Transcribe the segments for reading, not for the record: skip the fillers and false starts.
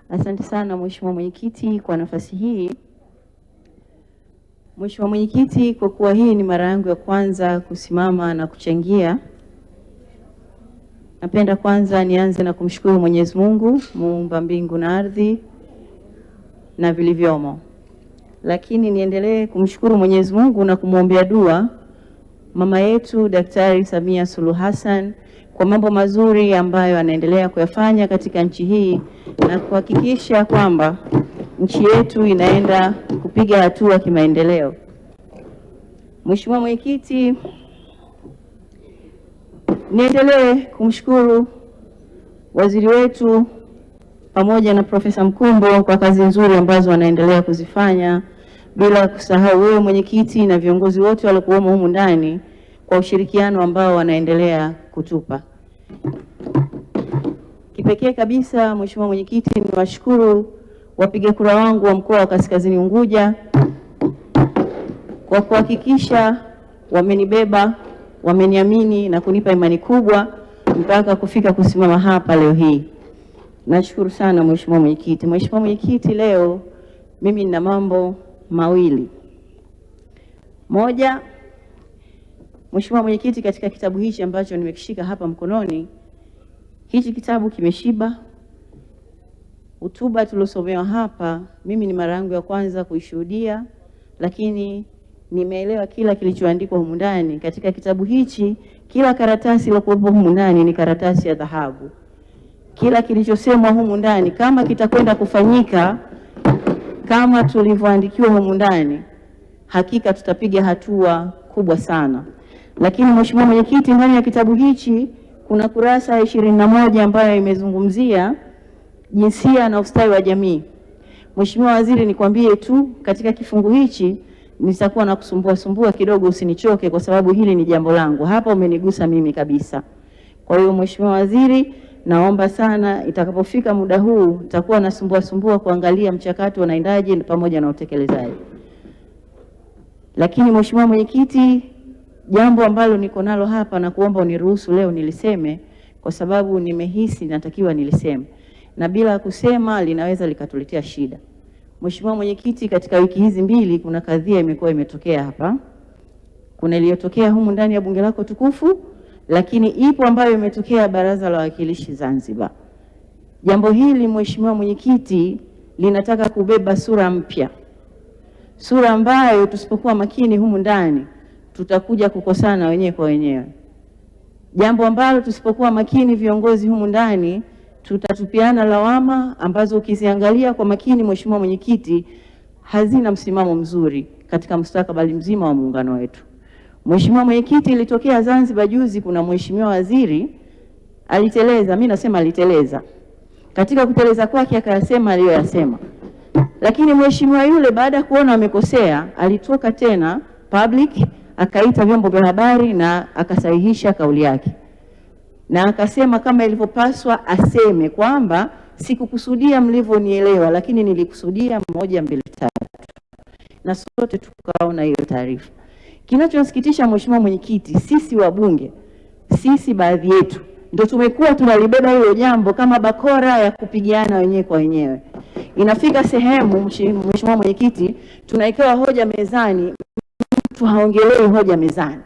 Asante sana Mheshimiwa Mwenyekiti kwa nafasi hii. Mheshimiwa Mwenyekiti, kwa kuwa hii ni mara yangu ya kwanza kusimama na kuchangia, napenda kwanza nianze na kumshukuru Mwenyezi Mungu, muumba mbingu na ardhi na vilivyomo. Lakini niendelee kumshukuru Mwenyezi Mungu na kumwombea dua mama yetu Daktari Samia Suluhu Hassan kwa mambo mazuri ambayo anaendelea kuyafanya katika nchi hii na kuhakikisha kwamba nchi yetu inaenda kupiga hatua kimaendeleo. Mheshimiwa Mwenyekiti, niendelee kumshukuru waziri wetu pamoja na Profesa Mkumbo kwa kazi nzuri ambazo wanaendelea kuzifanya, bila kusahau wewe mwenyekiti na viongozi wote waliokuwemo humu ndani kwa ushirikiano ambao wanaendelea kutupa. Kipekee kabisa Mheshimiwa Mwenyekiti, niwashukuru wapiga kura wangu wa mkoa wa Kaskazini Unguja kwa kuhakikisha wamenibeba, wameniamini na kunipa imani kubwa mpaka kufika kusimama hapa leo hii. Nashukuru sana Mheshimiwa Mwenyekiti. Mheshimiwa Mwenyekiti, leo mimi nina mambo mawili. Moja, Mheshimiwa Mwenyekiti, katika kitabu hichi ambacho nimekishika hapa mkononi, hichi kitabu kimeshiba. Hotuba tuliosomewa hapa mimi ni mara yangu ya kwanza kuishuhudia, lakini nimeelewa kila kilichoandikwa humu ndani. Katika kitabu hichi kila karatasi iliyokuwepo humu ndani ni karatasi ya dhahabu. Kila kilichosemwa humu ndani kama kitakwenda kufanyika kama tulivyoandikiwa humu ndani, hakika tutapiga hatua kubwa sana. Lakini Mheshimiwa Mwenyekiti, ndani ya kitabu hichi kuna kurasa 21 ambayo imezungumzia jinsia na ustawi wa jamii. Mheshimiwa Waziri, nikwambie tu katika kifungu hichi nitakuwa na kusumbua kidogo, usinichoke kwa sababu hili ni jambo langu. Hapa umenigusa mimi kabisa. Kwa hiyo Mheshimiwa Waziri, naomba sana itakapofika muda huu nitakuwa nasumbua kuangalia mchakato unaendaje pamoja na utekelezaji. Lakini Mheshimiwa Mwenyekiti, jambo ambalo niko nalo hapa na kuomba uniruhusu leo niliseme kwa sababu nimehisi natakiwa niliseme, na bila kusema linaweza likatuletea shida. Mheshimiwa Mwenyekiti, katika wiki hizi mbili kuna kadhia imekuwa imetokea hapa. Kuna iliyotokea humu ndani ya bunge lako tukufu, lakini ipo ambayo imetokea Baraza la Wawakilishi Zanzibar. Jambo hili Mheshimiwa Mwenyekiti linataka kubeba sura mpya. Sura ambayo tusipokuwa makini humu ndani tutakuja kukosana wenyewe kwa wenyewe. Jambo ambalo tusipokuwa makini viongozi humu ndani tutatupiana lawama ambazo ukiziangalia kwa makini Mheshimiwa Mwenyekiti hazina msimamo mzuri katika mustakabali mzima wa muungano wetu. Mheshimiwa Mwenyekiti, ilitokea Zanzibar juzi, kuna Mheshimiwa Waziri aliteleza, mimi nasema aliteleza. Katika kuteleza kwake akayasema aliyoyasema. Lakini mheshimiwa yule baada ya kuona amekosea alitoka tena public, akaita vyombo vya habari na akasahihisha kauli yake. Na akasema kama ilivyopaswa aseme kwamba sikukusudia mlivyonielewa, lakini nilikusudia 1, 2, 3. Na sote tukaona hiyo taarifa. Kinachosikitisha Mheshimiwa Mwenyekiti, sisi wabunge, sisi baadhi yetu ndio tumekuwa tunalibeba hilo jambo kama bakora ya kupigiana wenyewe kwa wenyewe. Inafika sehemu Mheshimiwa Mwenyekiti, tunaikewa hoja mezani, mtu haongelei hoja mezani.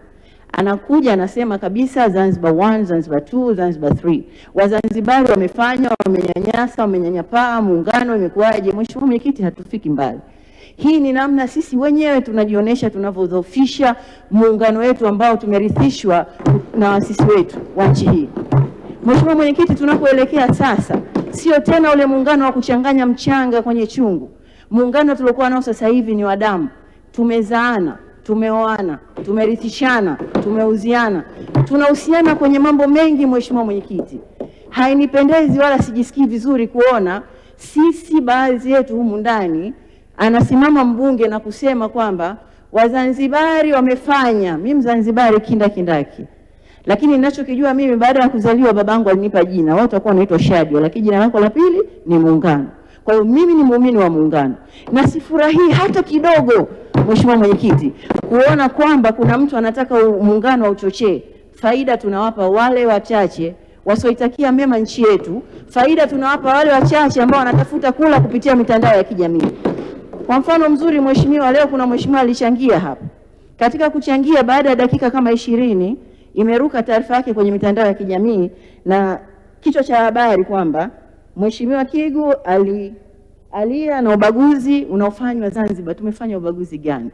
Anakuja anasema kabisa Zanzibar 1, Zanzibar 2, Zanzibar 3. Wazanzibari wamefanya, wamenyanyasa, wamenyanyapaa, muungano imekuwaje? Mheshimiwa Mwenyekiti, hatufiki mbali. Hii ni namna sisi wenyewe tunajionyesha tunavyodhoofisha muungano wetu ambao tumerithishwa na wasisi wetu wa nchi hii. Mheshimiwa Mwenyekiti, tunapoelekea sasa sio tena ule muungano wa kuchanganya mchanga kwenye chungu. Muungano tuliokuwa nao sasa hivi ni wa damu. Tumezaana, tumeoana, tumerithishana, tumeuziana, tunahusiana kwenye mambo mengi. Mheshimiwa Mwenyekiti, hainipendezi wala sijisikii vizuri kuona sisi baadhi yetu humu ndani anasimama mbunge na kusema kwamba Wazanzibari wamefanya. Mimi Mzanzibari kindaki. Lakini ninachokijua mimi, baada ya kuzaliwa babangu alinipa jina, watu watakuwa wanaitwa Shadio, lakini jina lako la pili ni Muungano. Kwa hiyo mimi ni muumini wa muungano. Na sifurahii hata kidogo Mheshimiwa Mwenyekiti kuona kwamba kuna mtu anataka muungano wa uchochee. Faida tunawapa wale wachache wasioitakia mema nchi yetu. Faida tunawapa wale wachache ambao wanatafuta kula kupitia mitandao ya kijamii. Kwa mfano mzuri, mheshimiwa, leo kuna mheshimiwa alichangia hapa. Katika kuchangia, baada ya dakika kama 20 imeruka taarifa yake kwenye mitandao ya kijamii na kichwa cha habari kwamba Mheshimiwa Kigu alia na ubaguzi unaofanywa Zanzibar. Tumefanya ubaguzi gani?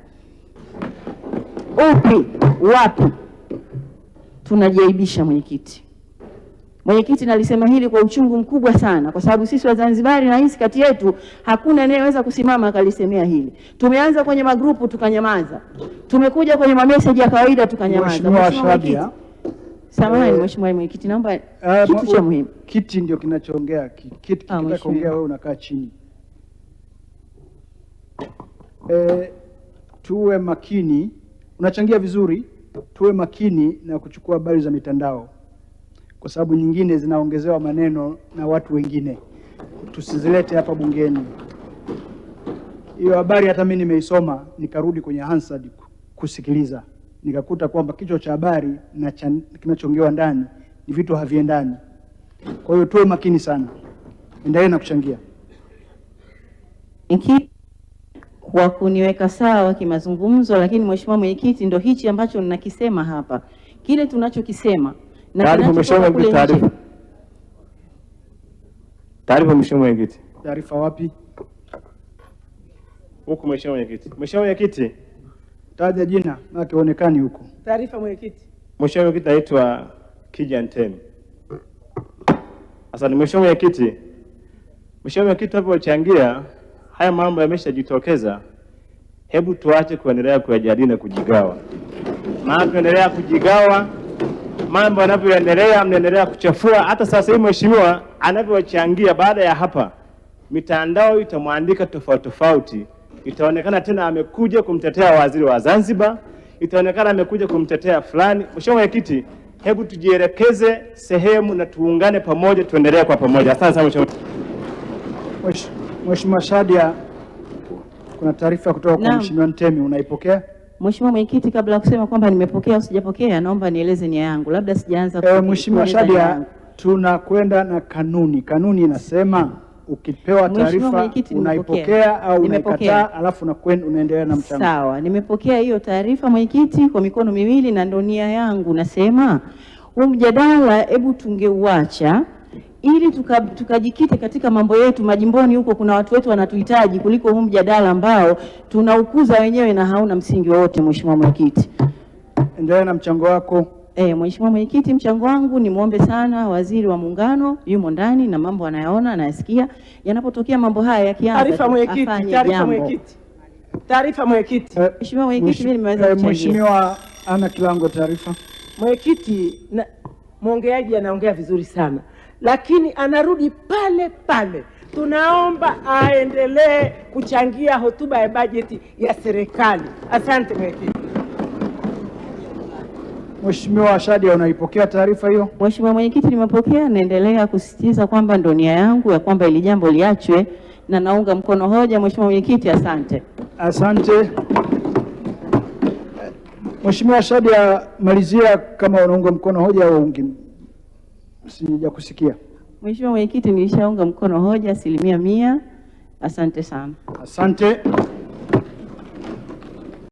Upi? Wapi? Tunajiaibisha mwenyekiti. Mwenyekiti, nalisema hili kwa uchungu mkubwa sana, kwa sababu sisi Wazanzibari na hisi kati yetu hakuna anayeweza kusimama akalisemea hili. Tumeanza kwenye magrupu tukanyamaza, tumekuja kwenye mamessage ya kawaida tukanyamaza. Mheshimiwa Shadia, samahani Mheshimiwa Mwenyekiti, naomba kitu cha muhimu. Kiti ndio kinachoongea, kiti kitakachoongea wewe unakaa chini. Tuwe makini, unachangia vizuri, tuwe makini na kuchukua habari za mitandao, kwa sababu nyingine zinaongezewa maneno na watu wengine, tusizilete hapa bungeni. Hiyo habari hata mimi nimeisoma, nikarudi kwenye Hansard kusikiliza, nikakuta kwamba kichwa cha habari na kinachoongewa ndani ni vitu haviendani. Kwa hiyo tuwe makini sana. Endelee na kuchangia. Kwa kuniweka sawa kimazungumzo, lakini Mheshimiwa Mwenyekiti, ndio hichi ambacho ninakisema hapa. Kile tunachokisema na taarifa. Mheshimiwa Mwenyekiti. Taarifa wapi? Huko Mheshimiwa Mwenyekiti. Mheshimiwa Mwenyekiti, taja jina na kionekani huko. Taarifa Mwenyekiti. Mheshimiwa Mwenyekiti, naitwa Kija Ntemi. Asante Mheshimiwa Mwenyekiti. Mheshimiwa Mwenyekiti, hapo wachangia haya mambo yameshajitokeza. Hebu tuache kuendelea kuyajadili na kujigawa. Maana tuendelea kujigawa, mambo yanavyoendelea mnaendelea kuchafua. Hata sasa hivi mheshimiwa anavyochangia, baada ya hapa mitandao itamwandika tofauti tofauti. Itaonekana tena amekuja kumtetea waziri wa Zanzibar, itaonekana amekuja kumtetea fulani. Mheshimiwa Mwenyekiti, hebu tujielekeze sehemu na tuungane pamoja, tuendelee kwa pamoja. Asante sana mheshimiwa. Mheshimiwa Shadia, kuna taarifa kutoka kwa Mheshimiwa Ntemi, unaipokea? Mheshimiwa Mwenyekiti, kabla ya kusema kwamba nimepokea au sijapokea, naomba nieleze nia yangu. Labda sijaanza Mheshimiwa Shadia, tunakwenda na kanuni. Kanuni inasema ukipewa taarifa unaipokea au unaikataa, alafu unaendelea na mchango. Sawa, nimepokea hiyo taarifa Mwenyekiti kwa mikono miwili, na ndio nia yangu. Nasema huu mjadala hebu tungeuacha ili tukajikite katika mambo yetu majimboni. Huko kuna watu wetu wanatuhitaji kuliko huu mjadala ambao tunaukuza wenyewe na hauna msingi wowote. Mheshimiwa Mwenyekiti, endelea na mchango wako. Mheshimiwa Mwenyekiti, mchango wangu ni muombe sana Waziri wa Muungano, yumo ndani na mambo anayaona, anayasikia. Yanapotokea mambo haya yakianza, taarifa Mwenyekiti. Taarifa Mwenyekiti. Mheshimiwa Mwenyekiti, mimi nimeweza kuchangia. Mheshimiwa Ana Kilango, taarifa. Mwenyekiti, mwongeaji anaongea vizuri sana, lakini anarudi pale pale. Tunaomba aendelee kuchangia hotuba ya bajeti ya serikali. Asante Mwenyekiti. Mheshimiwa Shadia, unaipokea taarifa hiyo? Mheshimiwa Mwenyekiti, nimepokea. Naendelea kusisitiza kwamba ndio nia yangu ya kwamba ili jambo liachwe na naunga mkono hoja. Mheshimiwa Mwenyekiti, asante. Asante. Mheshimiwa Shadia, malizia kama unaunga mkono hoja au sijakusikia. Mheshimiwa Mwenyekiti, nilishaunga mkono hoja 100%. Asante sana. Asante.